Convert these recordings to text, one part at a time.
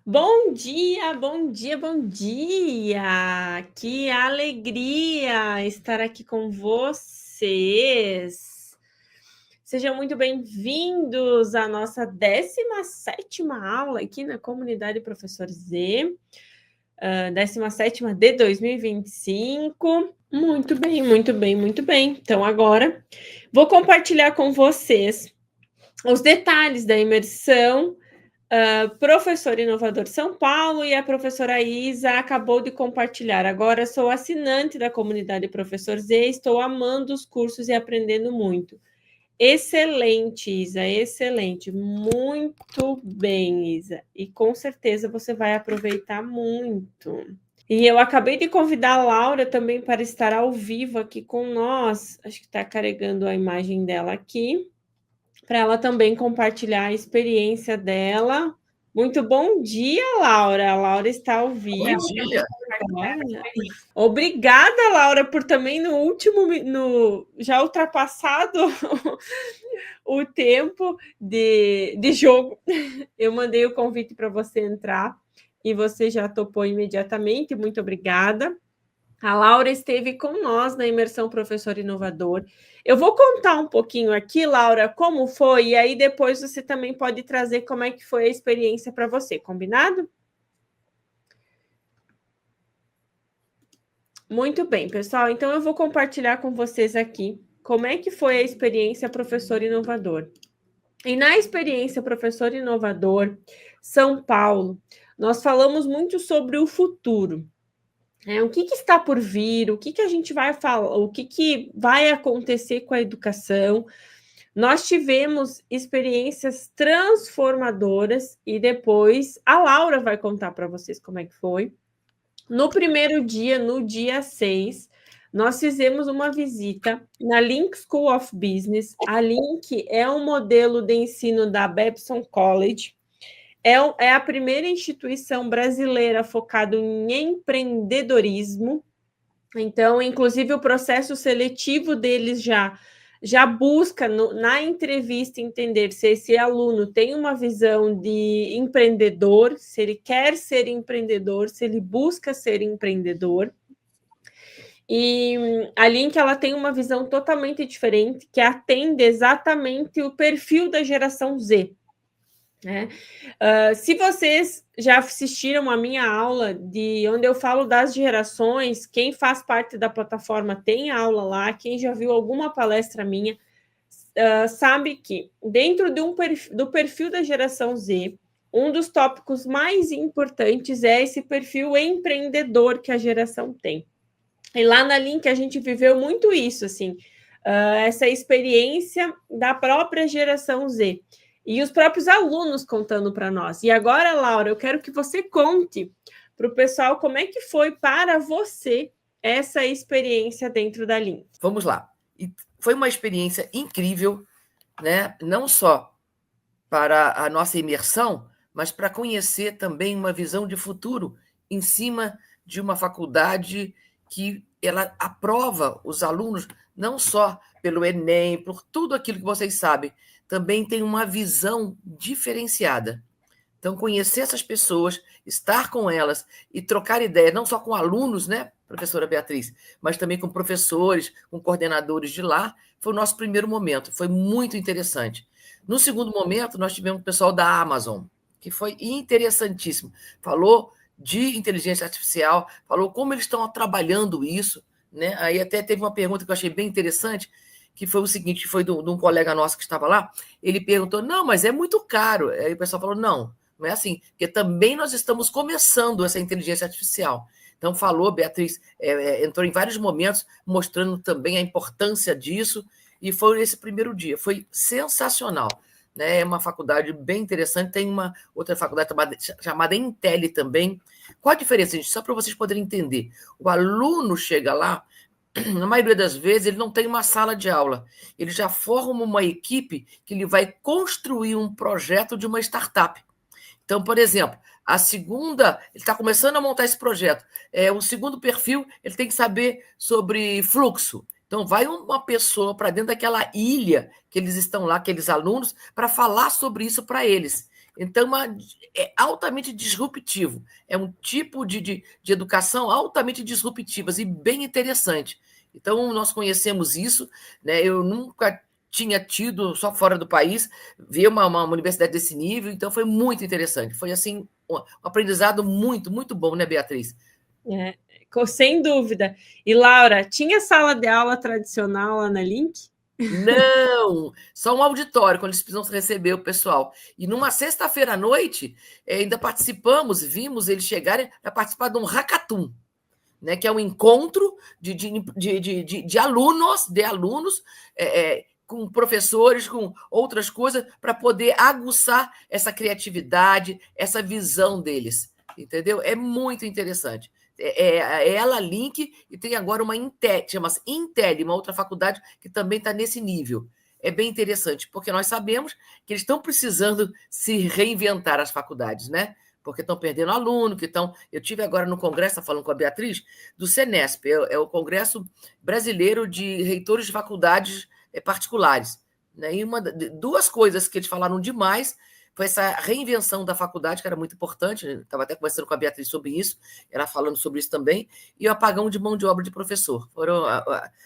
Bom dia, bom dia, bom dia! Que alegria estar aqui com vocês. Sejam muito bem-vindos à nossa 17ª aula aqui na comunidade Professor Z, 17ª de 2025. Muito bem, muito bem, muito bem. Então, agora vou compartilhar com vocês os detalhes da imersão Professor Inovador São Paulo, e a professora Isa acabou de compartilhar. Agora sou assinante da comunidade Professor Z, estou amando os cursos e aprendendo muito. Excelente, Isa, excelente. Muito bem, Isa. E com certeza você vai aproveitar muito. E eu acabei de convidar a Laura também para estar ao vivo aqui com nós. Acho que está carregando a imagem dela aqui, para ela também compartilhar a experiência dela. Muito bom dia, Laura. A Laura está ao vivo. Bom dia. Obrigada, Laura, por também já ultrapassado o tempo de jogo. Eu mandei o convite para você entrar e você já topou imediatamente. Muito obrigada. A Laura esteve com nós na imersão Professor Inovador. Eu vou contar um pouquinho aqui, Laura, como foi, e aí depois você também pode trazer como é que foi a experiência para você, combinado? Muito bem, pessoal. Então eu vou compartilhar com vocês aqui como é que foi a experiência Professor Inovador. E na experiência Professor Inovador São Paulo, nós falamos muito sobre o futuro. O que está por vir, o que a gente vai falar, o que vai acontecer com a educação. Nós tivemos experiências transformadoras e depois a Laura vai contar para vocês como é que foi. No primeiro dia, no dia 6, nós fizemos uma visita na Link School of Business. A Link é um modelo de ensino da Babson College. É a primeira instituição brasileira focada em empreendedorismo. Então, inclusive, o processo seletivo deles já busca, na entrevista, entender se esse aluno tem uma visão de empreendedor, se ele quer ser empreendedor, se ele busca ser empreendedor. E a Link, ela tem uma visão totalmente diferente, que atende exatamente o perfil da geração Z. Se vocês já assistiram a minha aula de onde eu falo das gerações, quem faz parte da plataforma tem aula lá, quem já viu alguma palestra minha, sabe que dentro do perfil da geração Z, um dos tópicos mais importantes é esse perfil empreendedor que a geração tem. E lá na Link a gente viveu muito isso, assim, essa experiência da própria geração Z. E os próprios alunos contando para nós. E agora, Laura, eu quero que você conte para o pessoal como é que foi para você essa experiência dentro da Link. Vamos lá. E foi uma experiência incrível, né? Não só para a nossa imersão, mas para conhecer também uma visão de futuro em cima de uma faculdade que ela aprova os alunos não só pelo Enem, por tudo aquilo que vocês sabem, também tem uma visão diferenciada. Então, conhecer essas pessoas, estar com elas e trocar ideia, não só com alunos, né, professora Beatriz, mas também com professores, com coordenadores de lá, foi o nosso primeiro momento. Foi muito interessante. No segundo momento, nós tivemos o pessoal da Amazon, que foi interessantíssimo. Falou de inteligência artificial, falou como eles estão trabalhando isso, né? Aí até teve uma pergunta que eu achei bem interessante, que foi o seguinte, foi de um colega nosso que estava lá, ele perguntou, não, mas é muito caro. Aí o pessoal falou, não é assim, porque também nós estamos começando essa inteligência artificial. Então, falou, Beatriz, entrou em vários momentos, mostrando também a importância disso, e foi esse primeiro dia, foi sensacional. Né? É uma faculdade bem interessante, tem uma outra faculdade chamada Intel também. Qual a diferença, gente? Só para vocês poderem entender. O aluno chega lá, na maioria das vezes, ele não tem uma sala de aula. Ele já forma uma equipe que ele vai construir um projeto de uma startup. Então, por exemplo, ele está começando a montar esse projeto. O segundo perfil, ele tem que saber sobre fluxo. Então, vai uma pessoa para dentro daquela ilha que eles estão lá, aqueles alunos, para falar sobre isso para eles. Então, é altamente disruptivo. É um tipo de educação altamente disruptiva e bem interessante. Então, nós conhecemos isso, né? Eu nunca tinha tido, só fora do país, ver uma universidade desse nível, então foi muito interessante. Foi, assim, um aprendizado muito, muito bom, né, Beatriz? Sem dúvida. E, Laura, tinha sala de aula tradicional lá na Link? Não, só um auditório, quando eles precisam receber o pessoal. E numa sexta-feira à noite, ainda participamos, vimos eles chegarem para participar de um hackathon, né, que é um encontro de alunos com professores, com outras coisas, para poder aguçar essa criatividade, essa visão deles. Entendeu? É muito interessante. Ela, Link, e tem agora uma Intel, chama-se Intel, uma outra faculdade que também está nesse nível. É bem interessante, porque nós sabemos que eles estão precisando se reinventar, as faculdades, né? Porque estão perdendo aluno, que estão. Eu tive agora no congresso, falando com a Beatriz, do CENESP, é o Congresso Brasileiro de Reitores de Faculdades Particulares. Né? E duas coisas que eles falaram demais foi essa reinvenção da faculdade, que era muito importante, estava até conversando com a Beatriz sobre isso, ela falando sobre isso também, e o apagão de mão de obra de professor. Foram,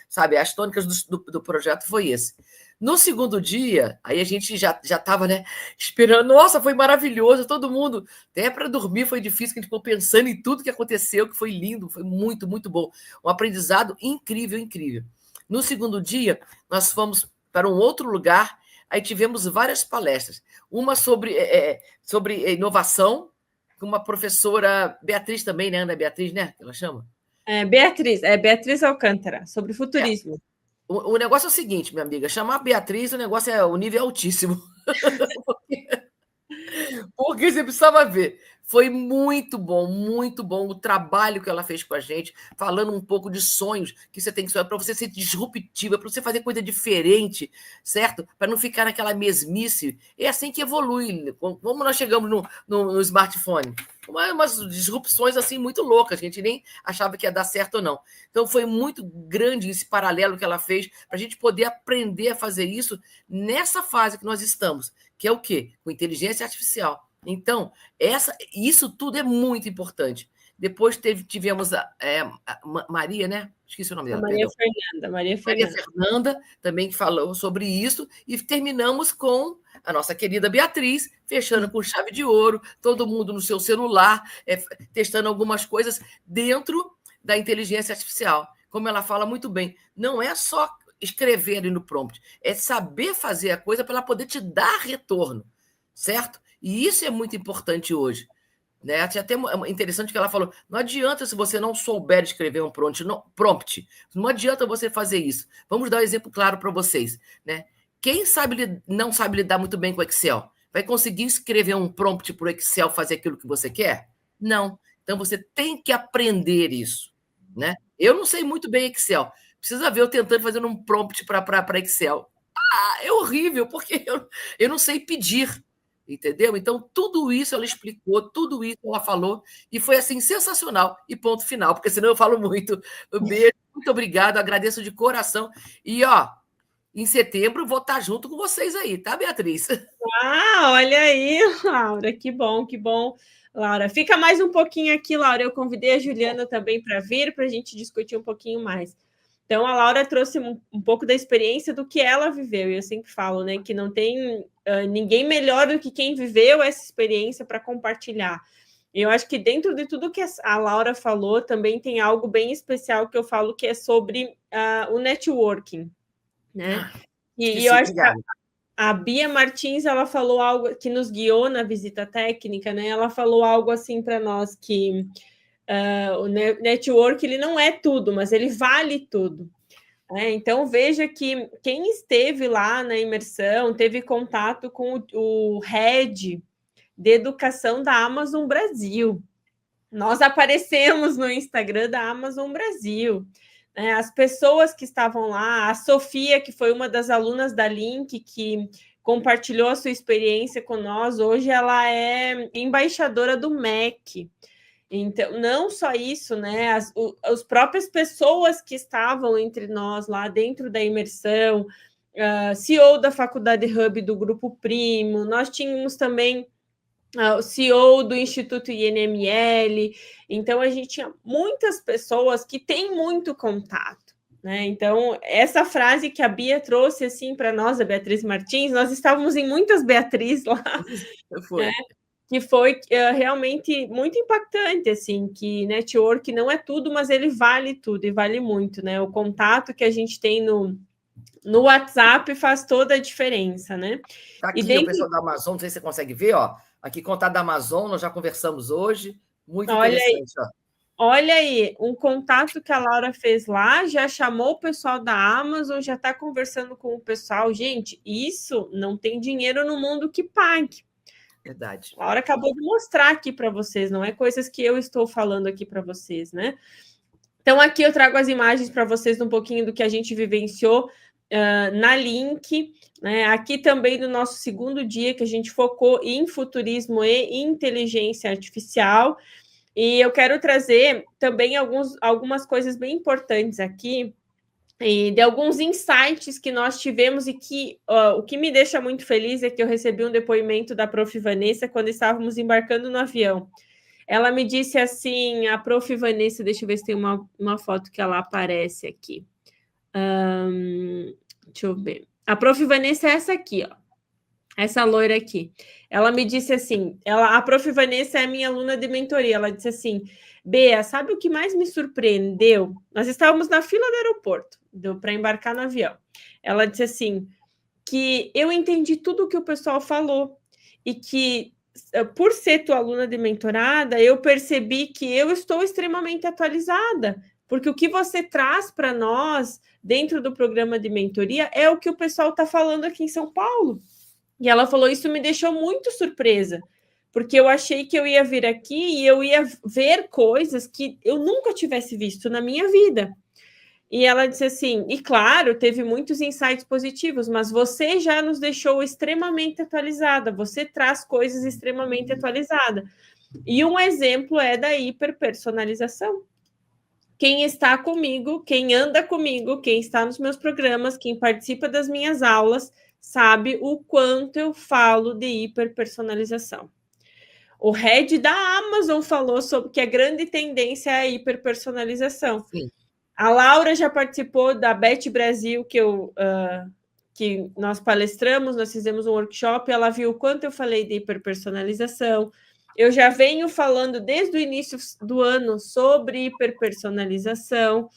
sabe, as tônicas do projeto foi esse. No segundo dia, aí a gente já estava, né, esperando, nossa, foi maravilhoso, todo mundo, até para dormir foi difícil, que a gente ficou pensando em tudo que aconteceu, que foi lindo, foi muito, muito bom. Um aprendizado incrível, incrível. No segundo dia, nós fomos para um outro lugar, aí tivemos várias palestras. Uma sobre inovação, com uma professora, Beatriz também, né? Ana Beatriz, né? Ela chama? Beatriz Alcântara, sobre futurismo. O negócio é o seguinte, minha amiga, chamar a Beatriz, o nível é altíssimo. Porque você precisava ver. Foi muito bom o trabalho que ela fez com a gente, falando um pouco de sonhos que você tem que sonhar para você ser disruptiva, para você fazer coisa diferente, certo? Para não ficar naquela mesmice. É assim que evolui. Como nós chegamos no smartphone? Umas disrupções assim muito loucas, a gente nem achava que ia dar certo ou não. Então foi muito grande esse paralelo que ela fez para a gente poder aprender a fazer isso nessa fase que nós estamos, que é o quê? Com inteligência artificial. Então, isso tudo é muito importante. Depois tivemos a Maria, né? Esqueci o nome dela. Maria Fernanda também que falou sobre isso, e terminamos com a nossa querida Beatriz, fechando com chave de ouro, todo mundo no seu celular, testando algumas coisas dentro da inteligência artificial. Como ela fala muito bem, não é só escrever ali no prompt, é saber fazer a coisa para ela poder te dar retorno, certo? E isso é muito importante hoje. Né? Até interessante que ela falou, não adianta se você não souber escrever um prompt, não adianta você fazer isso. Vamos dar um exemplo claro para vocês. Né? Quem não sabe lidar muito bem com Excel, vai conseguir escrever um prompt para o Excel fazer aquilo que você quer? Não. Então você tem que aprender isso. Né? Eu não sei muito bem Excel. Precisa ver eu tentando fazer um prompt para Excel. É horrível, porque eu não sei pedir. Entendeu? Então, tudo isso ela explicou, tudo isso ela falou, e foi assim sensacional. E ponto final, porque senão eu falo muito. Um beijo, muito obrigado, agradeço de coração. E, em setembro vou estar junto com vocês aí, tá, Beatriz? Olha aí, Laura, que bom, Laura. Fica mais um pouquinho aqui, Laura. Eu convidei a Juliana também para vir, para a gente discutir um pouquinho mais. Então, a Laura trouxe um pouco da experiência do que ela viveu, e eu sempre falo, né, que não tem ninguém melhor do que quem viveu essa experiência para compartilhar. E eu acho que dentro de tudo que a Laura falou, também tem algo bem especial que eu falo, que é sobre o networking, né? E eu acho que a Bia Martins, ela falou algo que nos guiou na visita técnica, né? Ela falou algo assim para nós, que o network ele não é tudo, mas ele vale tudo. Então, veja que quem esteve lá na imersão teve contato com o head de educação da Amazon Brasil. Nós aparecemos no Instagram da Amazon Brasil. As pessoas que estavam lá, a Sofia, que foi uma das alunas da Link, que compartilhou a sua experiência com nós, hoje ela é embaixadora do MEC. Então, não só isso, né? As próprias pessoas que estavam entre nós lá dentro da imersão, CEO da Faculdade Hub do Grupo Primo, nós tínhamos também o CEO do Instituto INML. Então, a gente tinha muitas pessoas que têm muito contato, né? Então, essa frase que a Bia trouxe assim para nós, a Beatriz Martins, nós estávamos em muitas Beatriz lá, né? Foi. Que foi realmente muito impactante, assim, que network não é tudo, mas ele vale tudo e vale muito, né? O contato que a gente tem no WhatsApp faz toda a diferença, né? Tá E aqui o dentro, pessoal da Amazon, não sei se você consegue ver, ó. Aqui, contato da Amazon, nós já conversamos hoje. Muito olha aí, interessante, ó. olha aí, um contato que a Laura fez lá, já chamou o pessoal da Amazon, já está conversando com o pessoal. Gente, isso não tem dinheiro no mundo que pague. Verdade. A Laura acabou de mostrar aqui para vocês, não é coisas que eu estou falando aqui para vocês, né? Então, aqui eu trago as imagens para vocês um pouquinho do que a gente vivenciou na Link, né? Aqui também do nosso segundo dia, que a gente focou em futurismo e inteligência artificial. E eu quero trazer também algumas coisas bem importantes aqui, e de alguns insights que nós tivemos e que o que me deixa muito feliz é que eu recebi um depoimento da Prof. Vanessa quando estávamos embarcando no avião. Ela me disse assim, a Prof. Vanessa, deixa eu ver se tem uma foto que ela aparece aqui. Deixa eu ver. A Prof. Vanessa é essa aqui, ó. Essa loira aqui. Ela me disse assim, a Prof. Vanessa é minha aluna de mentoria. Ela disse assim, Bea, sabe o que mais me surpreendeu? Nós estávamos na fila do aeroporto para embarcar no avião. Ela disse assim, que eu entendi tudo o que o pessoal falou e que, por ser tua aluna de mentorada, eu percebi que eu estou extremamente atualizada, porque o que você traz para nós dentro do programa de mentoria é o que o pessoal está falando aqui em São Paulo. E ela falou, isso me deixou muito surpresa, porque eu achei que eu ia vir aqui e eu ia ver coisas que eu nunca tivesse visto na minha vida. E ela disse assim, e claro, teve muitos insights positivos, mas você já nos deixou extremamente atualizada, você traz coisas extremamente atualizadas. E um exemplo é da hiperpersonalização. Quem está comigo, quem anda comigo, quem está nos meus programas, quem participa das minhas aulas, sabe o quanto eu falo de hiperpersonalização. O head da Amazon falou sobre que a grande tendência é a hiperpersonalização. Sim. A Laura já participou da Bet Brasil, que nós palestramos, nós fizemos um workshop, ela viu o quanto eu falei de hiperpersonalização. Eu já venho falando desde o início do ano sobre hiperpersonalização.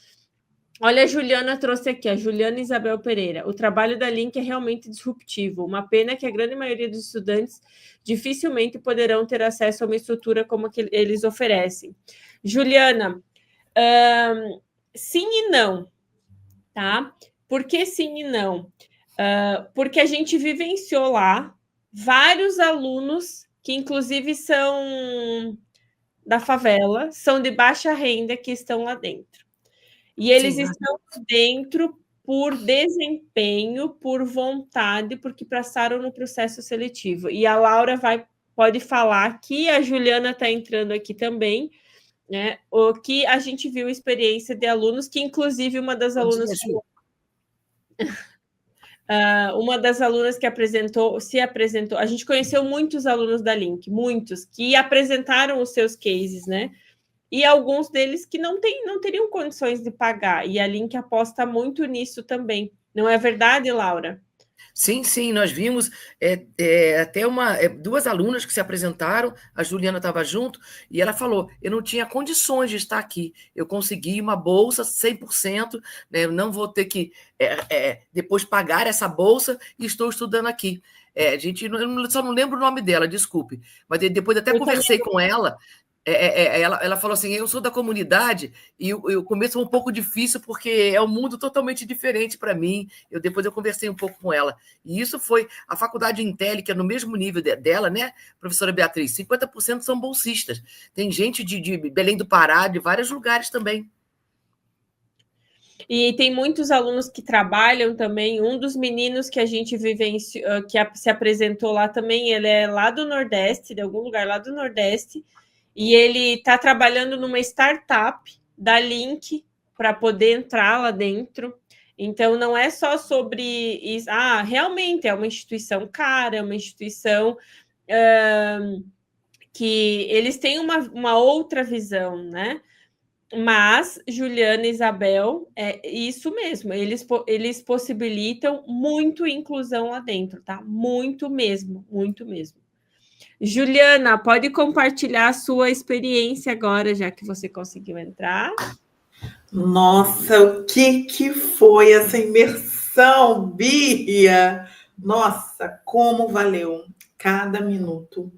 Olha, a Juliana trouxe aqui, a Juliana Isabel Pereira. O trabalho da Link é realmente disruptivo. Uma pena que a grande maioria dos estudantes dificilmente poderão ter acesso a uma estrutura como a que eles oferecem. Juliana, sim e não, tá? Por que sim e não? Porque a gente vivenciou lá vários alunos que, inclusive, são da favela, são de baixa renda, que estão lá dentro. E eles Sim. estão dentro por desempenho, por vontade, porque passaram no processo seletivo. E a Laura pode falar que a Juliana está entrando aqui também, né? O que a gente viu experiência de alunos, que inclusive uma das alunas que se apresentou, a gente conheceu muitos alunos da Link, muitos, que apresentaram os seus cases, né? E alguns deles que não teriam condições de pagar, e a Link aposta muito nisso também. Não é verdade, Laura? Sim, sim, nós vimos até duas alunas que se apresentaram, a Juliana estava junto, e ela falou, eu não tinha condições de estar aqui, eu consegui uma bolsa 100%, né, eu não vou ter que depois pagar essa bolsa e estou estudando aqui. Eu só não lembro o nome dela, desculpe, mas depois até conversei com ela, ela falou assim, eu sou da comunidade e o começo foi um pouco difícil porque é um mundo totalmente diferente para mim. Depois eu conversei um pouco com ela. E isso foi a faculdade Intel, que é no mesmo nível dela, né, professora Beatriz? 50% são bolsistas. Tem gente de Belém do Pará, de vários lugares também. E tem muitos alunos que trabalham também. Um dos meninos que a gente vivenciou, que se apresentou lá também, ele é lá do Nordeste, de algum lugar lá do Nordeste, e ele está trabalhando numa startup da Link para poder entrar lá dentro. Então, não é só sobre isso. Realmente é uma instituição cara, é uma instituição que eles têm uma outra visão, né? Mas Juliana e Isabel, é isso mesmo, eles possibilitam muito inclusão lá dentro, tá? Muito mesmo, muito mesmo. Juliana, pode compartilhar a sua experiência agora, já que você conseguiu entrar. Nossa, o que foi essa imersão, Bia? Nossa, como valeu cada minuto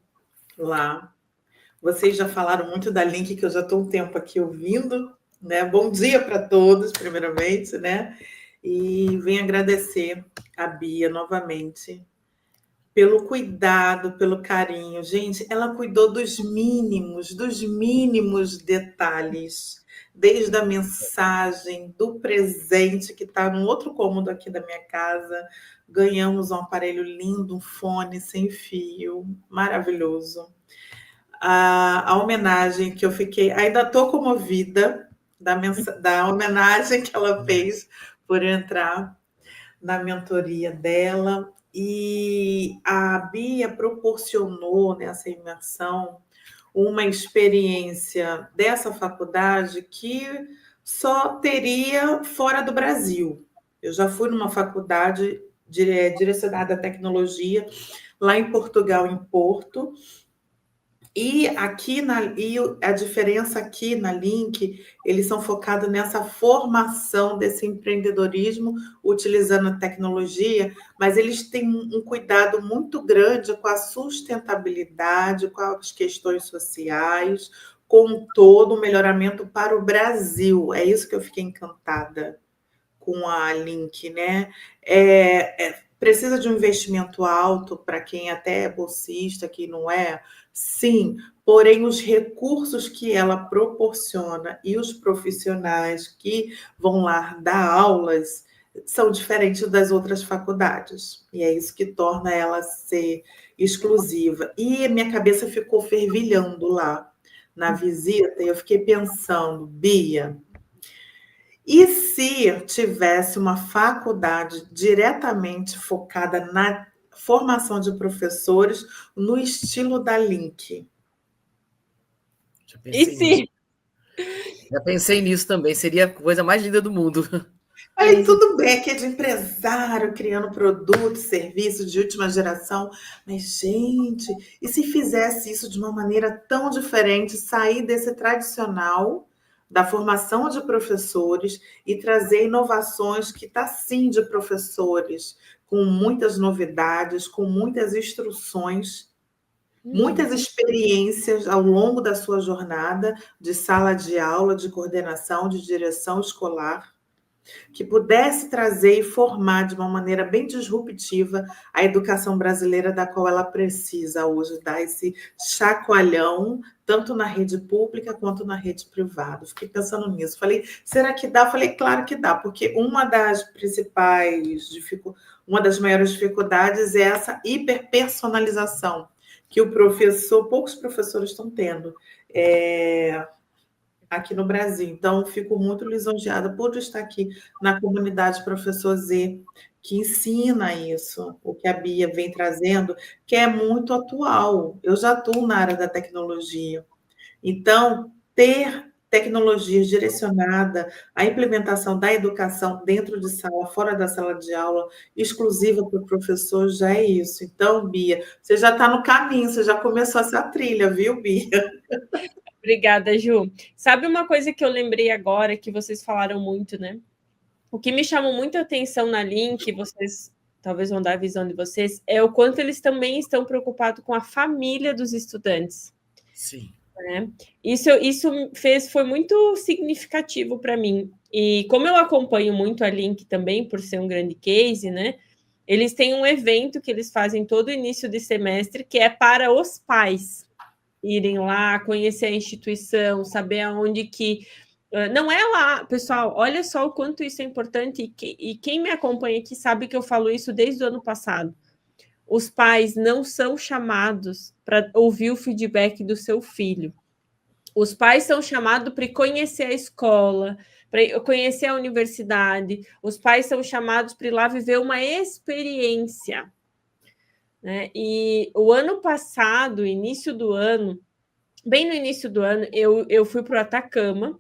lá. Vocês já falaram muito da Link, que eu já estou um tempo aqui ouvindo, né? Bom dia para todos, primeiramente, né? E venho agradecer a Bia novamente pelo cuidado, pelo carinho. Gente, ela cuidou dos mínimos detalhes, desde a mensagem, do presente, que está no outro cômodo aqui da minha casa. Ganhamos um aparelho lindo, um fone sem fio, maravilhoso. A homenagem que eu fiquei, ainda estou comovida da homenagem que ela fez por entrar na mentoria dela. E a Bia proporcionou nessa imersão uma experiência dessa faculdade que só teria fora do Brasil. Eu já fui numa faculdade direcionada à tecnologia lá em Portugal, em Porto, e a diferença aqui na Link, eles são focados nessa formação desse empreendedorismo utilizando a tecnologia, mas eles têm um cuidado muito grande com a sustentabilidade, com as questões sociais, com todo o melhoramento para o Brasil. É isso que eu fiquei encantada com a Link, né? Precisa de um investimento alto para quem até é bolsista, quem não é? Sim, porém os recursos que ela proporciona e os profissionais que vão lá dar aulas são diferentes das outras faculdades. E é isso que torna ela ser exclusiva. E minha cabeça ficou fervilhando lá na visita, e eu fiquei pensando, Bia, e se tivesse uma faculdade diretamente focada na formação de professores no estilo da Link? Já pensei nisso também, seria a coisa mais linda do mundo. Aí tudo bem, aqui é de empresário, criando produtos, serviços de última geração, mas, gente, e se fizesse isso de uma maneira tão diferente, sair desse tradicional da formação de professores e trazer inovações que está sim de professores, com muitas novidades, com muitas instruções, muitas experiências ao longo da sua jornada de sala de aula, de coordenação, de direção escolar, que pudesse trazer e formar de uma maneira bem disruptiva a educação brasileira, da qual ela precisa hoje dar esse chacoalhão, tanto na rede pública quanto na rede privada. Fiquei pensando nisso. Falei, será que dá? Falei, claro que dá, porque uma das maiores dificuldades é essa hiperpersonalização que poucos professores estão tendo. Aqui no Brasil. Então, fico muito lisonjeada por estar aqui na comunidade Professor Z, que ensina isso, o que a Bia vem trazendo, que é muito atual. Eu já atuo na área da tecnologia. Então, ter tecnologia direcionada à implementação da educação dentro de sala, fora da sala de aula, exclusiva para o professor, já é isso. Então, Bia, você já está no caminho, você já começou essa trilha, viu, Bia? Obrigada, Ju. Sabe uma coisa que eu lembrei agora, que vocês falaram muito, né? O que me chamou muita atenção na Link, vocês talvez vão dar a visão de vocês, é o quanto eles também estão preocupados com a família dos estudantes. Sim. Né? Isso foi muito significativo para mim. E como eu acompanho muito a Link também, por ser um grande case, né? Eles têm um evento que eles fazem todo início de semestre, que é para os pais irem lá, conhecer a instituição, saber aonde que... Não é lá, pessoal, olha só o quanto isso é importante, e quem me acompanha aqui sabe que eu falo isso desde o ano passado. Os pais não são chamados para ouvir o feedback do seu filho. Os pais são chamados para conhecer a escola, para conhecer a universidade. Os pais são chamados para ir lá viver uma experiência. né? E o ano passado, início do ano, bem no início do ano, eu fui para o Atacama,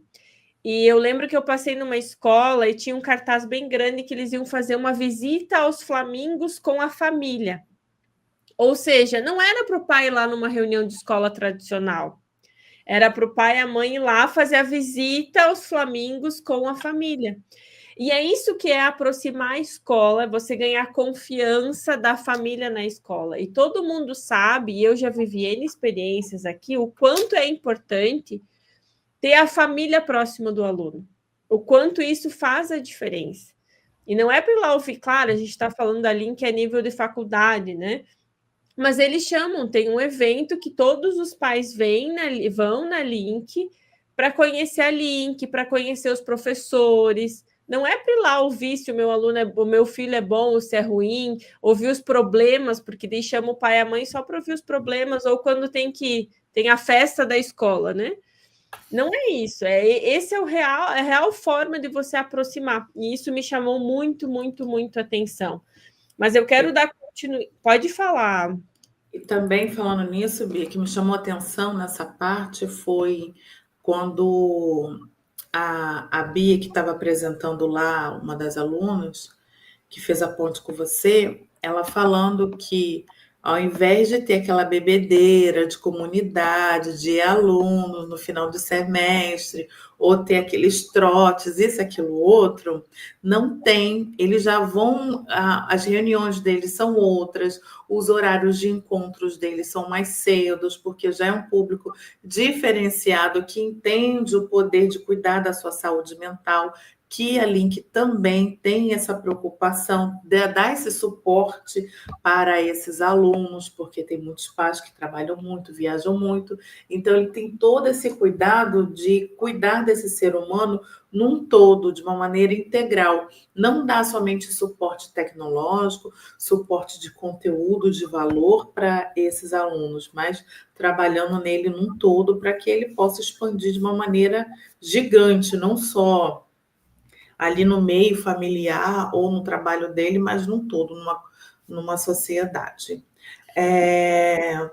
e eu lembro que eu passei numa escola e tinha um cartaz bem grande que eles iam fazer uma visita aos flamingos com a família. Ou seja, não era para o pai ir lá numa reunião de escola tradicional. Era para o pai e a mãe ir lá fazer a visita aos flamingos com a família. E é isso que é aproximar a escola, você ganhar confiança da família na escola. E todo mundo sabe, e eu já vivi N experiências aqui, o quanto é importante ter a família próxima do aluno. O quanto isso faz a diferença. E não é para ir lá ouvir, claro, a gente está falando ali que é nível de faculdade, né? Mas eles chamam, tem um evento que todos os pais vão na Link para conhecer a Link, para conhecer os professores. Não é para ir lá ouvir se o meu filho é bom ou se é ruim, ouvir os problemas, porque daí chama o pai e a mãe só para ouvir os problemas, ou quando tem a festa da escola, né? Não é isso, esse é a real forma de você aproximar. E isso me chamou muito, muito, muito atenção. Mas eu quero dar continuidade. Pode falar. E também falando nisso, Bia, que me chamou a atenção nessa parte foi quando a Bia, que estava apresentando lá, uma das alunas, que fez a ponte com você, ela falando que ao invés de ter aquela bebedeira de comunidade, de alunos no final do semestre, ou ter aqueles trotes, isso, aquilo, outro, não tem. Eles já vão, as reuniões deles são outras, os horários de encontros deles são mais cedos, porque já é um público diferenciado que entende o poder de cuidar da sua saúde mental, que a Link também tem essa preocupação de dar esse suporte para esses alunos, porque tem muitos pais que trabalham muito, viajam muito, então ele tem todo esse cuidado de cuidar desse ser humano num todo, de uma maneira integral, não dá somente suporte tecnológico, suporte de conteúdo de valor para esses alunos, mas trabalhando nele num todo para que ele possa expandir de uma maneira gigante, não só ali no meio familiar ou no trabalho dele, mas num todo, numa sociedade.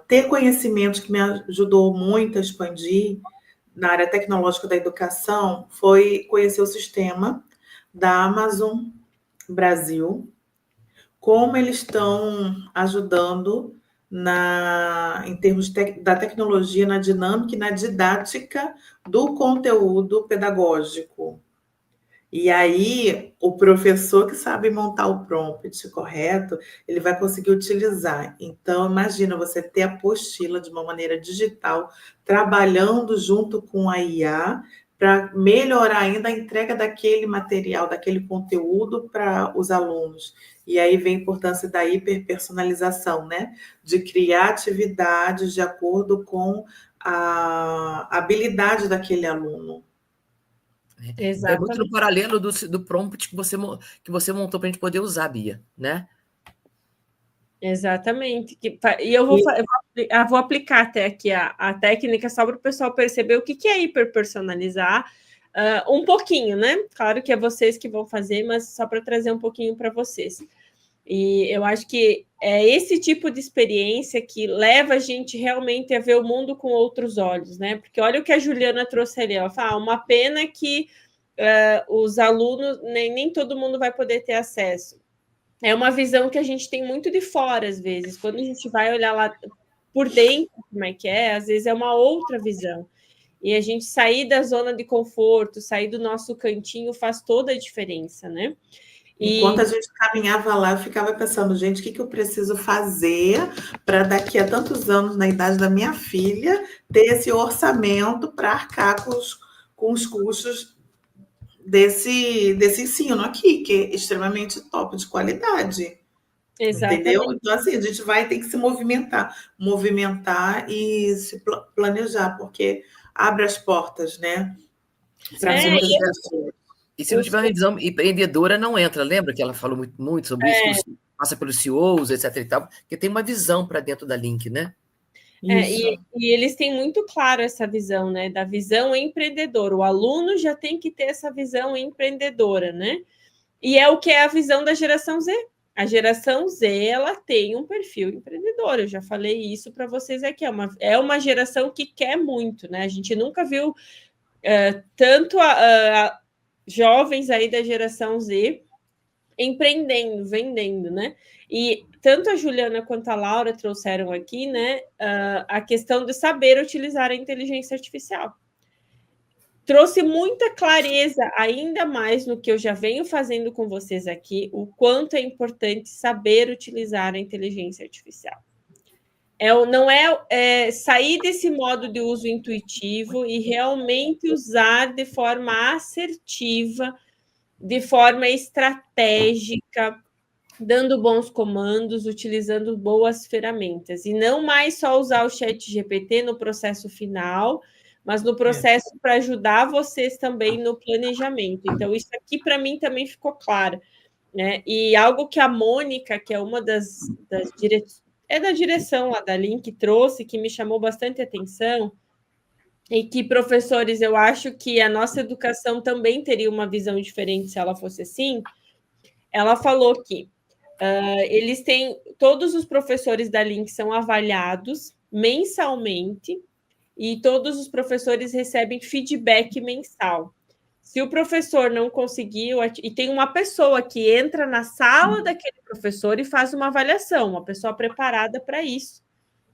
Ter conhecimento que me ajudou muito a expandir na área tecnológica da educação foi conhecer o sistema da Amazon Brasil, como eles estão ajudando em termos da tecnologia, na dinâmica e na didática do conteúdo pedagógico. E aí, o professor que sabe montar o prompt correto, ele vai conseguir utilizar. Então, imagina você ter a apostila de uma maneira digital, trabalhando junto com a IA, para melhorar ainda a entrega daquele material, daquele conteúdo para os alunos. E aí vem a importância da hiperpersonalização, né? De criar atividades de acordo com a habilidade daquele aluno. É muito no paralelo do prompt que você montou para a gente poder usar, Bia, né? Exatamente. E eu vou aplicar até aqui a técnica só para o pessoal perceber o que é hiperpersonalizar. Um pouquinho, né? Claro que é vocês que vão fazer, mas só para trazer um pouquinho para vocês. E eu acho que é esse tipo de experiência que leva a gente realmente a ver o mundo com outros olhos, né? Porque olha o que a Juliana trouxe ali, ela fala, uma pena que os alunos, nem todo mundo vai poder ter acesso. É uma visão que a gente tem muito de fora, às vezes. Quando a gente vai olhar lá por dentro, como é que é, às vezes é uma outra visão. E a gente sair da zona de conforto, sair do nosso cantinho faz toda a diferença, né? Enquanto a gente caminhava lá, eu ficava pensando, gente, o que eu preciso fazer para daqui a tantos anos, na idade da minha filha, ter esse orçamento para arcar com os custos desse ensino aqui, que é extremamente top, de qualidade. Exatamente. Entendeu? Então, assim, a gente vai ter que se movimentar e se planejar, porque abre as portas, né? Para muitas pessoas. E se não tiver uma visão empreendedora, não entra. Lembra que ela falou muito sobre isso, que passa pelos CEOs, etc. e tal, porque tem uma visão para dentro da Link, né? E eles têm muito claro essa visão, né? Da visão empreendedora. O aluno já tem que ter essa visão empreendedora, né? E é o que é a visão da geração Z. A geração Z, ela tem um perfil empreendedor, eu já falei isso para vocês aqui, é uma geração que quer muito, né? A gente nunca viu tanto jovens aí da geração Z empreendendo, vendendo, né? E tanto a Juliana quanto a Laura trouxeram aqui, né, a questão de saber utilizar a inteligência artificial. Trouxe muita clareza, ainda mais no que eu já venho fazendo com vocês aqui, o quanto é importante saber utilizar a inteligência artificial. Não é sair desse modo de uso intuitivo e realmente usar de forma assertiva, de forma estratégica, dando bons comandos, utilizando boas ferramentas. E não mais só usar o ChatGPT no processo final, mas no processo para ajudar vocês também no planejamento. Então, isso aqui para mim também ficou claro, né? E algo que a Mônica, que é uma das diretores, da direção lá da Link, trouxe, que me chamou bastante atenção, e que, professores, eu acho que a nossa educação também teria uma visão diferente se ela fosse assim. Ela falou que eles têm, todos os professores da Link são avaliados mensalmente e todos os professores recebem feedback mensal. Se o professor não conseguiu, e tem uma pessoa que entra na sala daquele professor e faz uma avaliação, uma pessoa preparada para isso,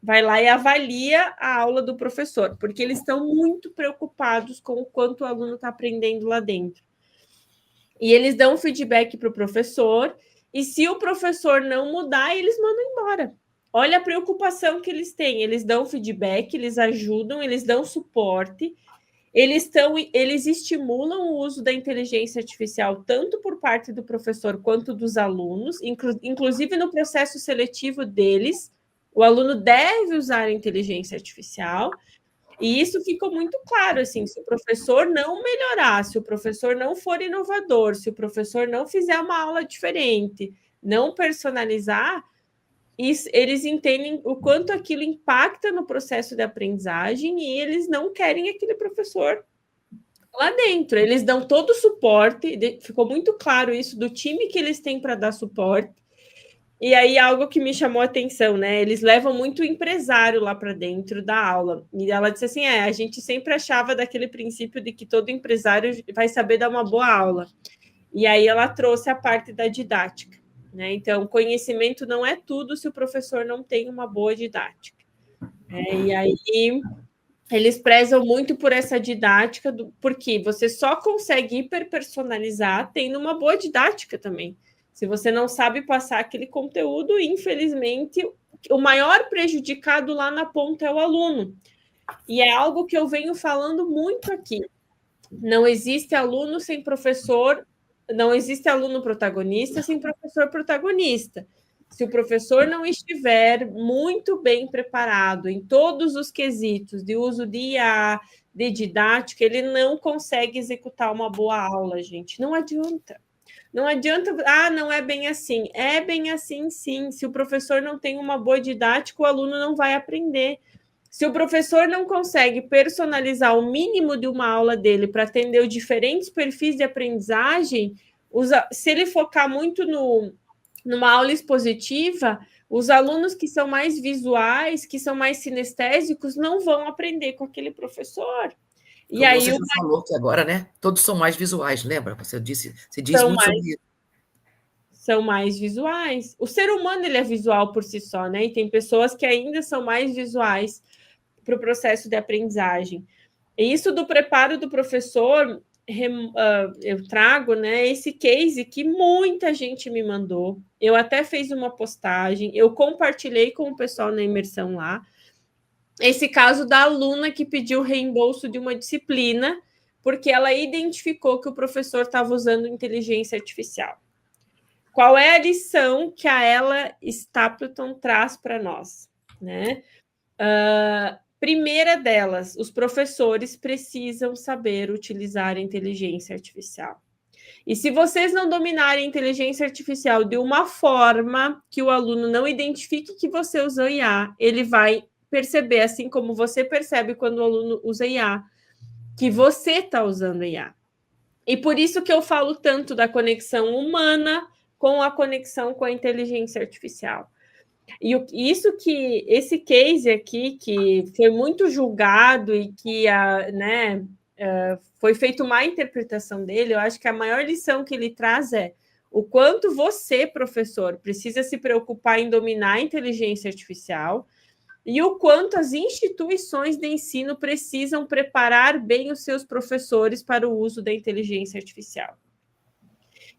vai lá e avalia a aula do professor, porque eles estão muito preocupados com o quanto o aluno está aprendendo lá dentro. E eles dão feedback para o professor, e se o professor não mudar, eles mandam embora. Olha a preocupação que eles têm. Eles dão feedback, eles ajudam, eles dão suporte, eles estimulam o uso da inteligência artificial tanto por parte do professor quanto dos alunos, inclusive no processo seletivo deles, o aluno deve usar a inteligência artificial, e isso ficou muito claro, assim, se o professor não melhorar, se o professor não for inovador, se o professor não fizer uma aula diferente, não personalizar, eles entendem o quanto aquilo impacta no processo de aprendizagem e eles não querem aquele professor lá dentro. Eles dão todo o suporte, ficou muito claro isso do time que eles têm para dar suporte. E aí, algo que me chamou a atenção, né? Eles levam muito o empresário lá para dentro da aula. E ela disse assim: a gente sempre achava daquele princípio de que todo empresário vai saber dar uma boa aula. E aí ela trouxe a parte da didática, né? Então, conhecimento não é tudo se o professor não tem uma boa didática. E aí eles prezam muito por essa didática, porque você só consegue hiperpersonalizar tendo uma boa didática também. Se você não sabe passar aquele conteúdo, infelizmente, o maior prejudicado lá na ponta é o aluno. E é algo que eu venho falando muito aqui. Não existe aluno sem professor, não existe aluno protagonista sem professor protagonista. Se o professor não estiver muito bem preparado em todos os quesitos de uso de IA, de didática, ele não consegue executar uma boa aula, gente. Não adianta. Não adianta, não é bem assim. É bem assim, sim. Se o professor não tem uma boa didática, o aluno não vai aprender. Se o professor não consegue personalizar o mínimo de uma aula dele para atender os diferentes perfis de aprendizagem, se ele focar muito numa aula expositiva, os alunos que são mais visuais, que são mais sinestésicos, não vão aprender com aquele professor. E aí, você já falou que agora, né? Todos são mais visuais, lembra? Você diz muito sobre isso. São mais visuais. O ser humano ele é visual por si só, né? E tem pessoas que ainda são mais visuais para o processo de aprendizagem. E isso do preparo do professor, eu trago, né, esse case que muita gente me mandou. Eu até fiz uma postagem, eu compartilhei com o pessoal na imersão lá. Esse caso da aluna que pediu reembolso de uma disciplina porque ela identificou que o professor estava usando inteligência artificial. Qual é a lição que a Ella Stapleton traz para nós, né? Primeira delas, os professores precisam saber utilizar a inteligência artificial. E se vocês não dominarem a inteligência artificial de uma forma que o aluno não identifique que você usou IA, ele vai perceber, assim como você percebe quando o aluno usa IA, que você está usando IA. E por isso que eu falo tanto da conexão humana com a conexão com a inteligência artificial. E esse case aqui, que foi muito julgado e que foi feita uma interpretação dele, eu acho que a maior lição que ele traz é o quanto você, professor, precisa se preocupar em dominar a inteligência artificial e o quanto as instituições de ensino precisam preparar bem os seus professores para o uso da inteligência artificial.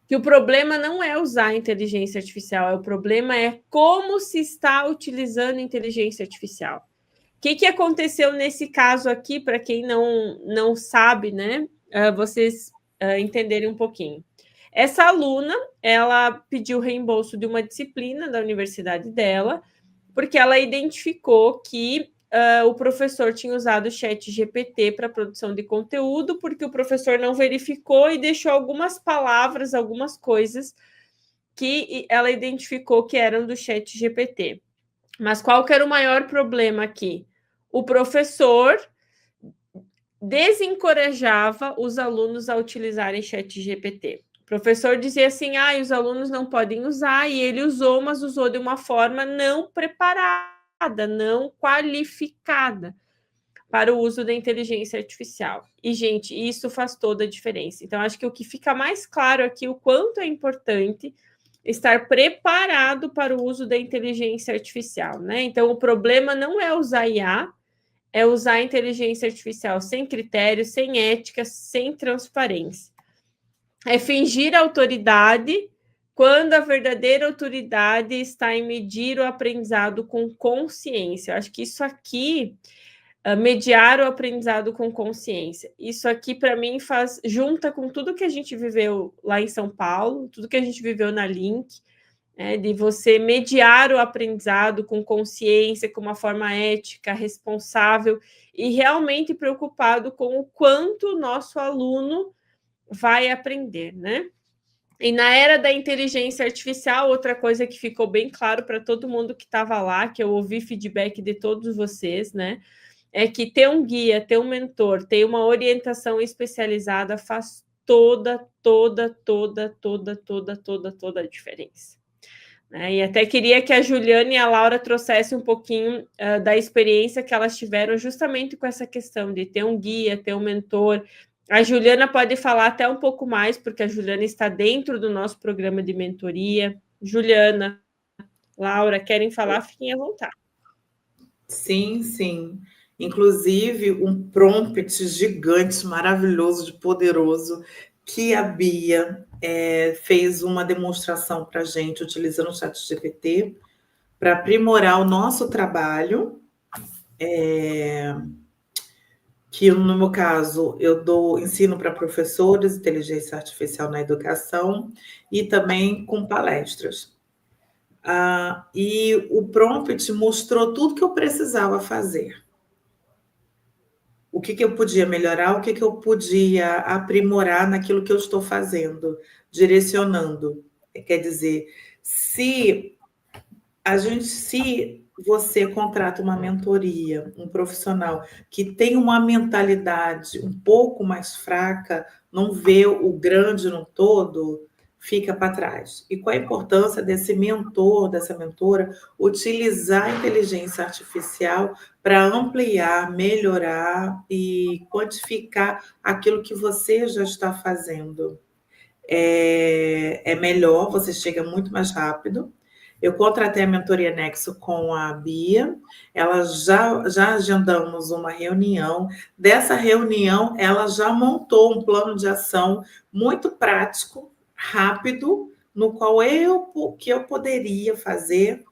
Que o problema não é usar a inteligência artificial, o problema é como se está utilizando a inteligência artificial. O que aconteceu nesse caso aqui, para quem não sabe, né? Vocês entenderem um pouquinho. Essa aluna, ela pediu reembolso de uma disciplina da universidade dela, porque ela identificou que o professor tinha usado o ChatGPT para produção de conteúdo, porque o professor não verificou e deixou algumas palavras, algumas coisas que ela identificou que eram do ChatGPT. Mas qual que era o maior problema aqui? O professor desencorajava os alunos a utilizarem ChatGPT. O professor dizia assim, os alunos não podem usar, e ele usou, mas usou de uma forma não preparada, não qualificada para o uso da inteligência artificial. E, gente, isso faz toda a diferença. Então, acho que o que fica mais claro aqui é o quanto é importante estar preparado para o uso da inteligência artificial, né? Então, o problema não é usar IA, é usar a inteligência artificial sem critério, sem ética, sem transparência. É fingir autoridade quando a verdadeira autoridade está em medir o aprendizado com consciência. Eu acho que isso aqui, mediar o aprendizado com consciência, isso aqui, para mim, junta com tudo que a gente viveu lá em São Paulo, tudo que a gente viveu na Link, de você mediar o aprendizado com consciência, com uma forma ética, responsável e realmente preocupado com o quanto o nosso aluno vai aprender, né? E na era da inteligência artificial, outra coisa que ficou bem claro para todo mundo que estava lá, que eu ouvi feedback de todos vocês, né? É que ter um guia, ter um mentor, ter uma orientação especializada faz toda a diferença. E até queria que a Juliana e a Laura trouxessem um pouquinho da experiência que elas tiveram justamente com essa questão de ter um guia, ter um mentor. A Juliana pode falar até um pouco mais, porque a Juliana está dentro do nosso programa de mentoria. Juliana, Laura, querem falar? Fiquem à vontade. Sim, sim. Inclusive, um prompt gigante, maravilhoso, de poderoso, que a Bia fez uma demonstração para a gente, utilizando o ChatGPT, para aprimorar o nosso trabalho, que no meu caso, eu ensino para professores, inteligência artificial na educação, e também com palestras. E o prompt mostrou tudo que eu precisava fazer. O que eu podia melhorar, o que eu podia aprimorar naquilo que eu estou fazendo, direcionando. Quer dizer, se você contrata uma mentoria, um profissional que tem uma mentalidade um pouco mais fraca, não vê o grande no todo, fica para trás. E qual a importância desse mentor, dessa mentora, utilizar a inteligência artificial para ampliar, melhorar e quantificar aquilo que você já está fazendo? É melhor, você chega muito mais rápido. Eu contratei a mentoria Nexo com a Bia, ela já agendamos uma reunião. Dessa reunião, ela já montou um plano de ação muito prático, rápido, no qual que eu poderia fazer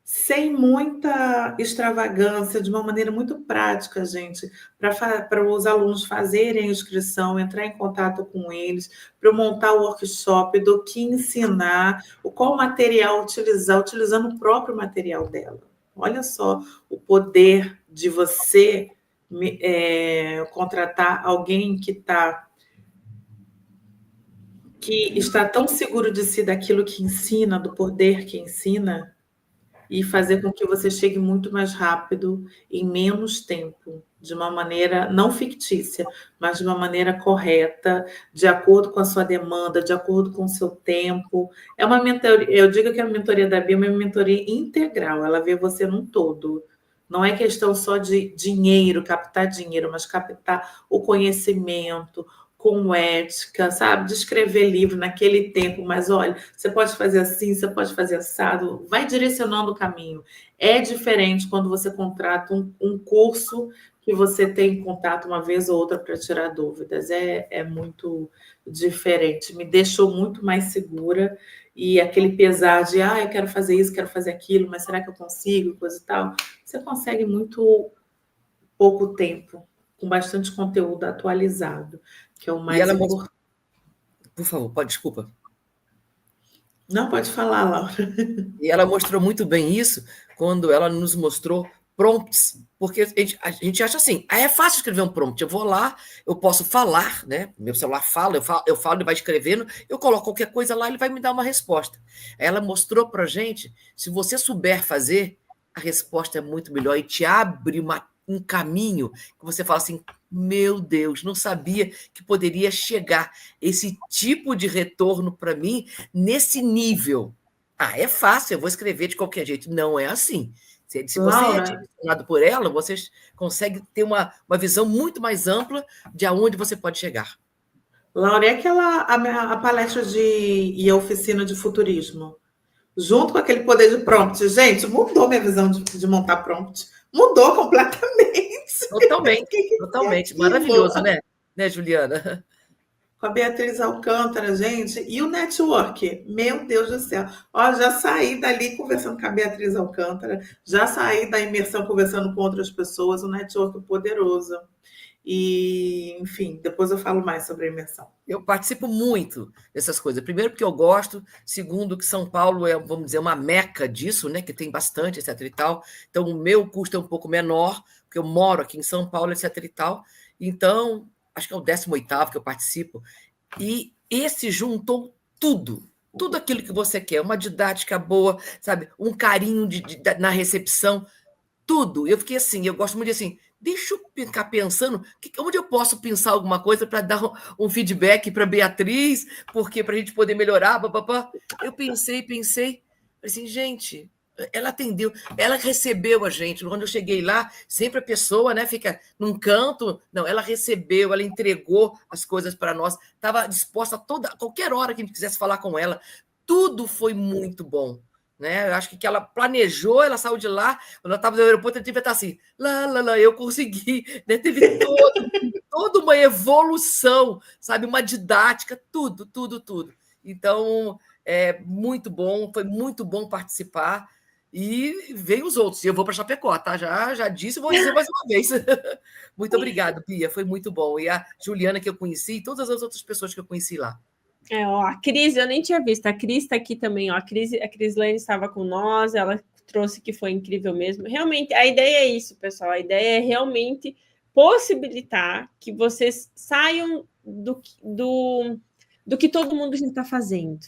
sem muita extravagância, de uma maneira muito prática, gente, para os alunos fazerem a inscrição, entrar em contato com eles, para eu montar o workshop, do que ensinar, qual material utilizar, utilizando o próprio material dela. Olha só o poder de você contratar alguém que está tão seguro de si daquilo que ensina, do poder que ensina, e fazer com que você chegue muito mais rápido, em menos tempo, de uma maneira não fictícia, mas de uma maneira correta, de acordo com a sua demanda, de acordo com o seu tempo. É uma mentoria, eu digo que a mentoria da Bia é uma mentoria integral, ela vê você num todo. Não é questão só de dinheiro, captar dinheiro, mas captar o conhecimento, com ética, sabe? De escrever livro naquele tempo, mas olha, você pode fazer assim, você pode fazer assado, vai direcionando o caminho. É diferente quando você contrata um curso que você tem contato uma vez ou outra para tirar dúvidas. É muito diferente. Me deixou muito mais segura e aquele pesar de, eu quero fazer isso, quero fazer aquilo, mas será que eu consigo, coisa e tal. Você consegue muito pouco tempo, com bastante conteúdo atualizado, que é o mais importante. Por favor, desculpa. Não, pode falar, Laura. E ela mostrou muito bem isso quando ela nos mostrou prompts, porque a gente acha assim, é fácil escrever um prompt, eu vou lá, eu posso falar, né? Meu celular fala, eu falo, ele vai escrevendo, eu coloco qualquer coisa lá, ele vai me dar uma resposta. Ela mostrou pra gente, se você souber fazer, a resposta é muito melhor e te abre um caminho que você fala assim, meu Deus, não sabia que poderia chegar esse tipo de retorno para mim nesse nível. É fácil, eu vou escrever de qualquer jeito. Não é assim. Se você é direcionado por ela, você consegue ter uma visão muito mais ampla de aonde você pode chegar. Laura, é a palestra e a oficina de futurismo, junto com aquele poder de prompt. Gente, mudou minha visão de montar prompt. Mudou completamente. Totalmente. Maravilhoso, né, Juliana? Com a Beatriz Alcântara, gente, e o network, meu Deus do céu. Já saí dali conversando com a Beatriz Alcântara, já saí da imersão conversando com outras pessoas, um network poderoso. E, enfim, depois eu falo mais sobre a imersão. Eu participo muito dessas coisas. Primeiro, porque eu gosto. Segundo, que São Paulo é, vamos dizer, uma meca disso, né? Que tem bastante, etc. e tal. Então, o meu custo é um pouco menor, porque eu moro aqui em São Paulo, etc. e tal. Então, acho que é o 18º que eu participo. E esse juntou tudo. Tudo aquilo que você quer. Uma didática boa, sabe? Um carinho na recepção. Tudo. Eu fiquei assim, eu gosto muito de assim, deixa eu ficar pensando, onde eu posso pensar alguma coisa para dar um feedback para Beatriz, porque para a gente poder melhorar, papapá. Eu pensei, assim, gente, ela atendeu, ela recebeu a gente. Quando eu cheguei lá, sempre a pessoa, né, fica num canto. Não, ela recebeu, ela entregou as coisas para nós, estava disposta a qualquer hora que a gente quisesse falar com ela. Tudo foi muito bom. Né? Eu acho que ela planejou, ela saiu de lá, quando ela estava no aeroporto, ela devia estar assim, eu consegui. Né? Teve toda uma evolução, sabe? Uma didática, tudo. Então, muito bom, foi muito bom participar. E veio os outros. E eu vou para Chapecó, tá? Já disse, vou dizer mais uma vez. Muito obrigado, Bia, foi muito bom. E a Juliana, que eu conheci, e todas as outras pessoas que eu conheci lá. A Cris, eu nem tinha visto. A Cris está aqui também. A Cris Lane estava com nós, ela trouxe que foi incrível mesmo. Realmente, a ideia é isso, pessoal. A ideia é realmente possibilitar que vocês saiam do que todo mundo já está fazendo.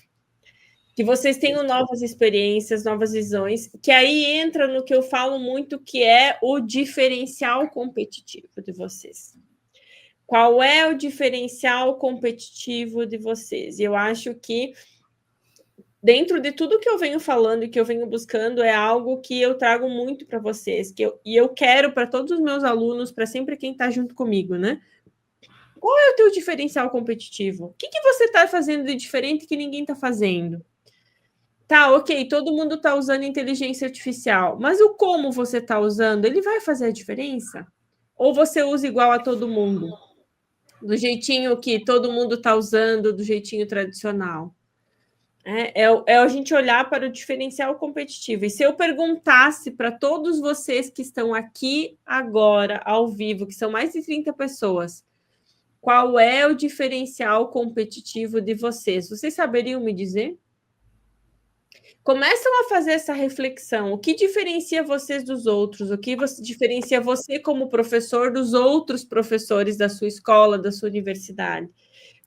Que vocês tenham novas experiências, novas visões, que aí entra no que eu falo muito, que é o diferencial competitivo de vocês. Qual é o diferencial competitivo de vocês? E eu acho que, dentro de tudo que eu venho falando e que eu venho buscando, é algo que eu trago muito para vocês, e eu quero para todos os meus alunos, para sempre quem está junto comigo, né? Qual é o teu diferencial competitivo? O que você está fazendo de diferente que ninguém está fazendo? Tá, ok, todo mundo está usando inteligência artificial, mas o como você está usando, ele vai fazer a diferença? Ou você usa igual a todo mundo? Do jeitinho que todo mundo está usando, do jeitinho tradicional. É a gente olhar para o diferencial competitivo. E se eu perguntasse para todos vocês que estão aqui agora, ao vivo, que são mais de 30 pessoas, qual é o diferencial competitivo de vocês? Vocês saberiam me dizer? Começam a fazer essa reflexão. O que diferencia vocês dos outros? O que diferencia você como professor dos outros professores da sua escola, da sua universidade?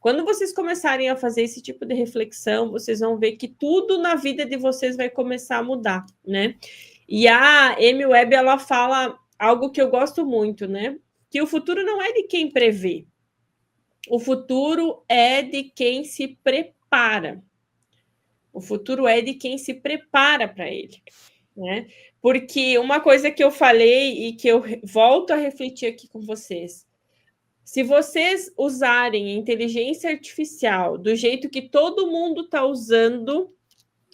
Quando vocês começarem a fazer esse tipo de reflexão, vocês vão ver que tudo na vida de vocês vai começar a mudar, né? E a Amy Webb, ela fala algo que eu gosto muito, né? Que o futuro não é de quem prevê. O futuro é de quem se prepara. O futuro é de quem se prepara para ele, né? Porque uma coisa que eu falei e que eu volto a refletir aqui com vocês, se vocês usarem a inteligência artificial do jeito que todo mundo está usando,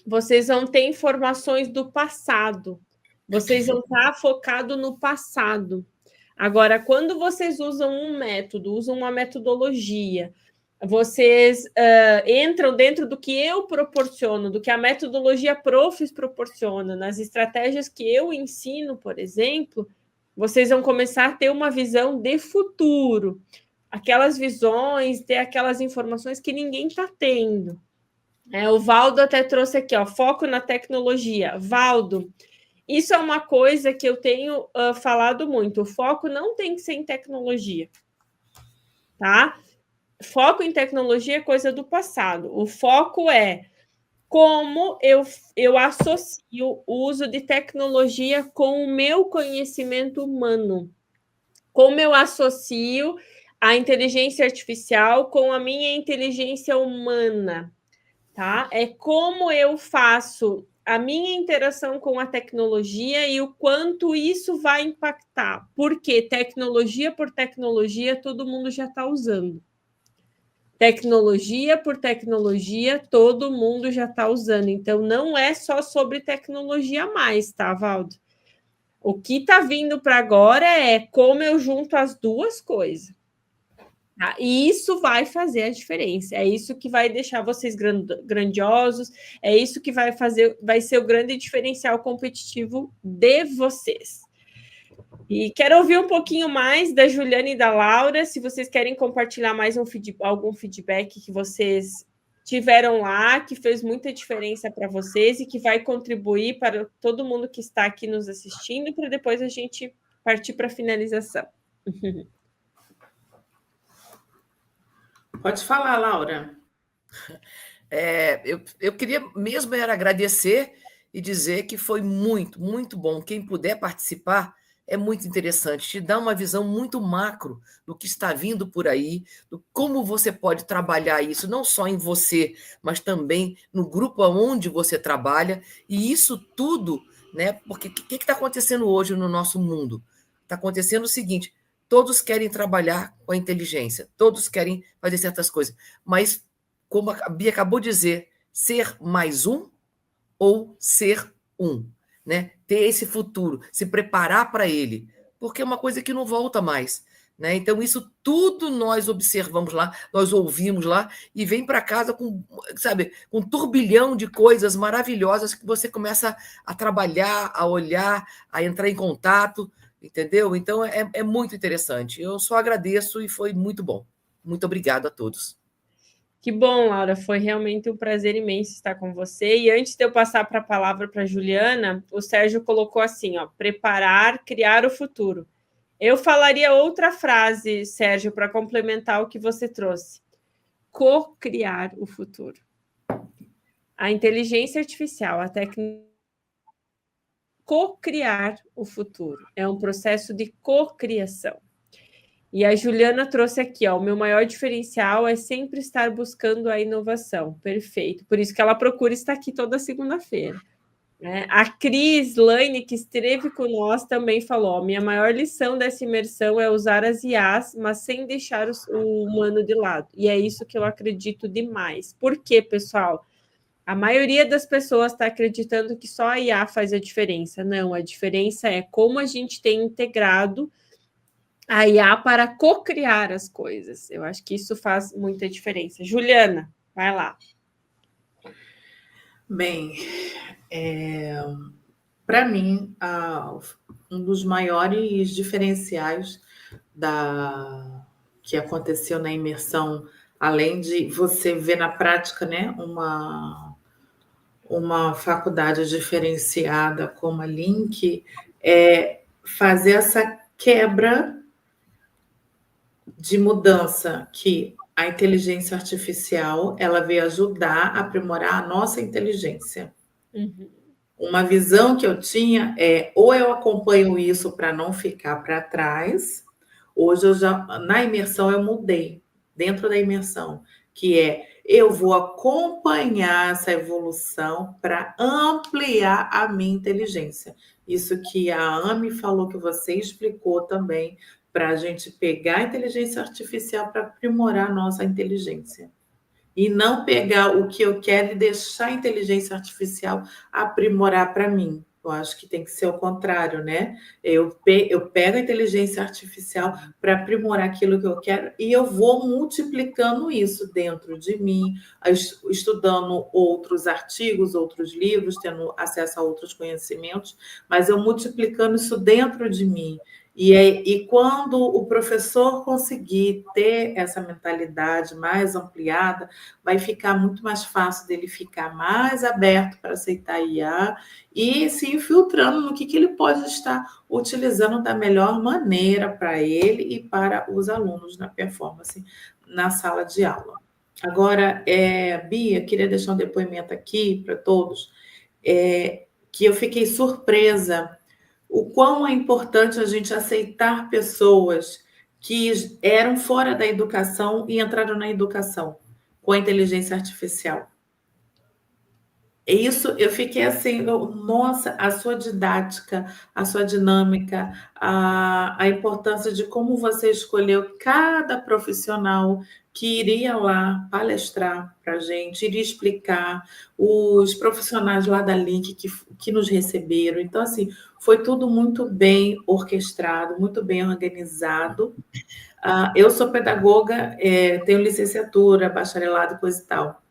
vocês vão ter informações do passado. Vocês vão estar focados no passado. Agora, quando vocês usam um método, usam uma metodologia, vocês entram dentro do que eu proporciono, do que a metodologia Profis proporciona, nas estratégias que eu ensino, por exemplo, vocês vão começar a ter uma visão de futuro, aquelas visões, ter aquelas informações que ninguém está tendo. O Valdo até trouxe aqui, ó, foco na tecnologia. Valdo, isso é uma coisa que eu tenho falado muito. O foco não tem que ser em tecnologia, tá? Foco em tecnologia é coisa do passado. O foco é como eu associo o uso de tecnologia com o meu conhecimento humano. Como eu associo a inteligência artificial com a minha inteligência humana, tá? É como eu faço a minha interação com a tecnologia e o quanto isso vai impactar. Porque tecnologia por tecnologia, todo mundo já está usando. Tecnologia por tecnologia, todo mundo já está usando. Então, não é só sobre tecnologia mais, tá, Valdo? O que está vindo para agora é como eu junto as duas coisas. Tá? E isso vai fazer a diferença. É isso que vai deixar vocês grandiosos. É isso que vai ser o grande diferencial competitivo de vocês. E quero ouvir um pouquinho mais da Juliana e da Laura, se vocês querem compartilhar mais algum feedback que vocês tiveram lá, que fez muita diferença para vocês e que vai contribuir para todo mundo que está aqui nos assistindo, para depois a gente partir para a finalização. Pode falar, Laura. Eu queria mesmo era agradecer e dizer que foi muito, muito bom. Quem puder participar é muito interessante, te dá uma visão muito macro do que está vindo por aí, do como você pode trabalhar isso, não só em você, mas também no grupo onde você trabalha, e isso tudo, né? Porque o que está acontecendo hoje no nosso mundo? Está acontecendo o seguinte: todos querem trabalhar com a inteligência, todos querem fazer certas coisas, mas, como a Bia acabou de dizer, ser mais um ou ser um, né? Ter esse futuro, se preparar para ele, porque é uma coisa que não volta mais, né? Então, isso tudo nós observamos lá, nós ouvimos lá, e vem para casa com, sabe, com um turbilhão de coisas maravilhosas que você começa a trabalhar, a olhar, a entrar em contato, entendeu? Então, é muito interessante. Eu só agradeço e foi muito bom. Muito obrigado a todos. Que bom, Laura, foi realmente um prazer imenso estar com você. E antes de eu passar para a palavra para a Juliana, o Sérgio colocou assim, ó, preparar, criar o futuro. Eu falaria outra frase, Sérgio, para complementar o que você trouxe. Co-criar o futuro. A inteligência artificial, a tecnologia, co-criar o futuro. É um processo de co-criação. E a Juliana trouxe aqui, ó, o meu maior diferencial é sempre estar buscando a inovação. Perfeito. Por isso que ela procura estar aqui toda segunda-feira. A Cris Laine, que esteve com nós, também falou, ó, minha maior lição dessa imersão é usar as IAs, mas sem deixar o humano de lado. E é isso que eu acredito demais. Por quê, pessoal? A maioria das pessoas está acreditando que só a IA faz a diferença. Não, a diferença é como a gente tem integrado a IA para co-criar as coisas. Eu acho que isso faz muita diferença. Juliana, vai lá. Bem, para mim, um dos maiores diferenciais que aconteceu na imersão, além de você ver na prática, né, uma faculdade diferenciada como a Link, é fazer essa quebra de mudança que a inteligência artificial ela veio ajudar a aprimorar a nossa inteligência. Uhum. Uma visão que eu tinha é ou eu acompanho isso para não ficar para trás. Hoje eu já na imersão eu mudei dentro da imersão, que é eu vou acompanhar essa evolução para ampliar a minha inteligência. Isso que a Amy falou, que você explicou também, para a gente pegar a inteligência artificial para aprimorar a nossa inteligência. E não pegar o que eu quero e deixar a inteligência artificial aprimorar para mim. Eu acho que tem que ser o contrário, né? Eu pego a inteligência artificial para aprimorar aquilo que eu quero e eu vou multiplicando isso dentro de mim, estudando outros artigos, outros livros, tendo acesso a outros conhecimentos, mas eu multiplicando isso dentro de mim. E quando o professor conseguir ter essa mentalidade mais ampliada, vai ficar muito mais fácil dele ficar mais aberto para aceitar IA e se infiltrando no que ele pode estar utilizando da melhor maneira para ele e para os alunos na performance na sala de aula. Agora, Bia, queria deixar um depoimento aqui para todos, que eu fiquei surpresa o quão é importante a gente aceitar pessoas que eram fora da educação e entraram na educação com a inteligência artificial. Isso, eu fiquei assim, nossa, a sua didática, a sua dinâmica, a importância de como você escolheu cada profissional que iria lá palestrar para a gente, iria explicar, os profissionais lá da Link que nos receberam. Então, assim, foi tudo muito bem orquestrado, muito bem organizado. Eu sou pedagoga, tenho licenciatura, bacharelado, coisa e tal.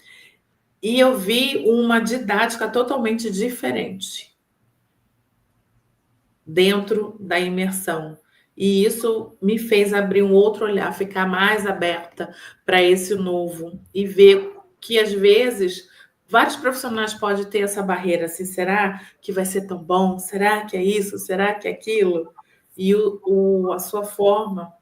E eu vi uma didática totalmente diferente dentro da imersão. E isso me fez abrir um outro olhar, ficar mais aberta para esse novo e ver que, às vezes, vários profissionais podem ter essa barreira, assim, será que vai ser tão bom? Será que é isso? Será que é aquilo? E a sua forma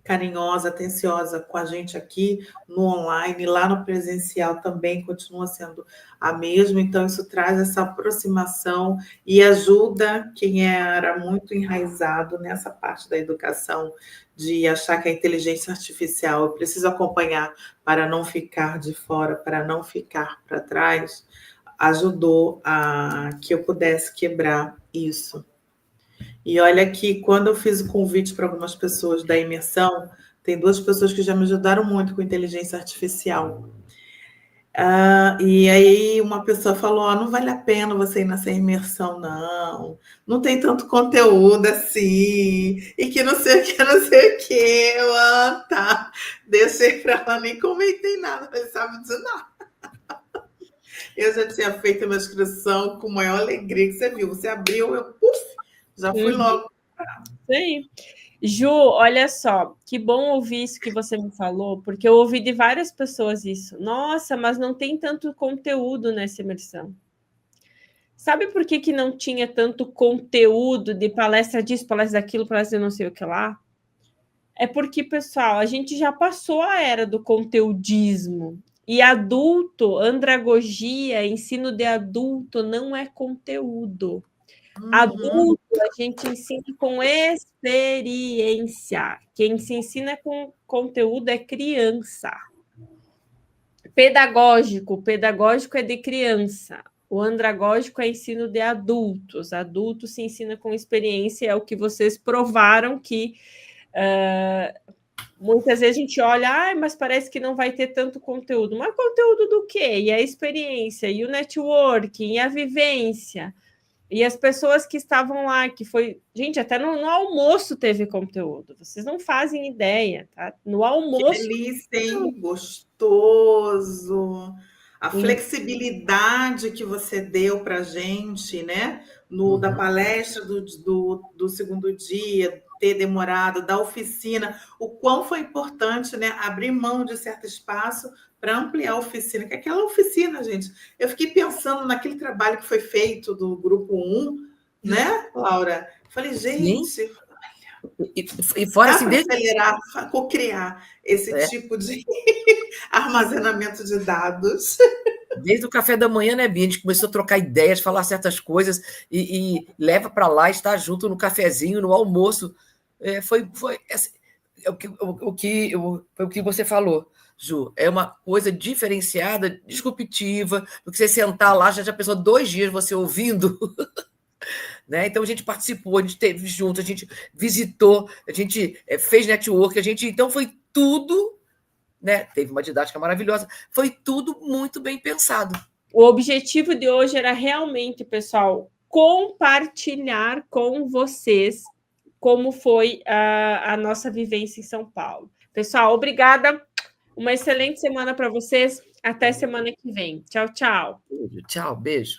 carinhosa, atenciosa com a gente aqui no online, lá no presencial também continua sendo a mesma, então isso traz essa aproximação e ajuda quem era muito enraizado nessa parte da educação, de achar que a inteligência artificial eu preciso acompanhar para não ficar de fora, para não ficar para trás, ajudou a que eu pudesse quebrar isso. E olha que quando eu fiz o convite para algumas pessoas da imersão, tem 2 pessoas que já me ajudaram muito com inteligência artificial. E aí uma pessoa falou: não vale a pena você ir nessa imersão, não. Não tem tanto conteúdo assim. E que não sei o que, não sei o que. Tá. Deixei para lá, nem comentei nada, não sabe dizer nada. Eu já tinha feito uma inscrição com maior alegria, que você viu. Você abriu, eu já fui logo. Sim. Ju, olha só, que bom ouvir isso que você me falou, porque eu ouvi de várias pessoas isso. Nossa, mas não tem tanto conteúdo nessa imersão. Sabe por que não tinha tanto conteúdo de palestra disso, palestra daquilo, palestra de não sei o que lá? É porque, pessoal, a gente já passou a era do conteudismo. E adulto, andragogia, ensino de adulto não é conteúdo. Adulto, a gente ensina com experiência. Quem se ensina com conteúdo é criança. Pedagógico é de criança. O andragógico é ensino de adultos. Adulto se ensina com experiência, é o que vocês provaram que muitas vezes a gente olha, mas parece que não vai ter tanto conteúdo. Mas conteúdo do quê? E a experiência, e o networking, e a vivência. E as pessoas que estavam lá, que foi... Gente, até no almoço teve conteúdo. Vocês não fazem ideia, tá? No almoço... Que delícia, hein? Gostoso. A flexibilidade que você deu para a gente, né? Da palestra do segundo dia, ter demorado, da oficina, o quão foi importante, né? Abrir mão de certo espaço para ampliar a oficina, que aquela oficina, gente, eu fiquei pensando naquele trabalho que foi feito do grupo 1, né, Laura? Falei, gente, E fora Dá assim, para desde acelerar, co-criar esse tipo de armazenamento de dados. Desde o café da manhã, né, Bia? A gente começou a trocar ideias, falar certas coisas e leva para lá, está junto no cafezinho, no almoço. Foi o que você falou, Ju. É uma coisa diferenciada, disruptiva, porque você sentar lá, já pensou 2 dias você ouvindo, né? Então a gente participou, a gente esteve junto, a gente visitou, a gente fez network, então foi tudo, né? Teve uma didática maravilhosa, foi tudo muito bem pensado. O objetivo de hoje era realmente, pessoal, compartilhar com vocês como foi a nossa vivência em São Paulo. Pessoal, obrigada. Uma excelente semana para vocês. Até semana que vem. Tchau, tchau. Tchau, beijo.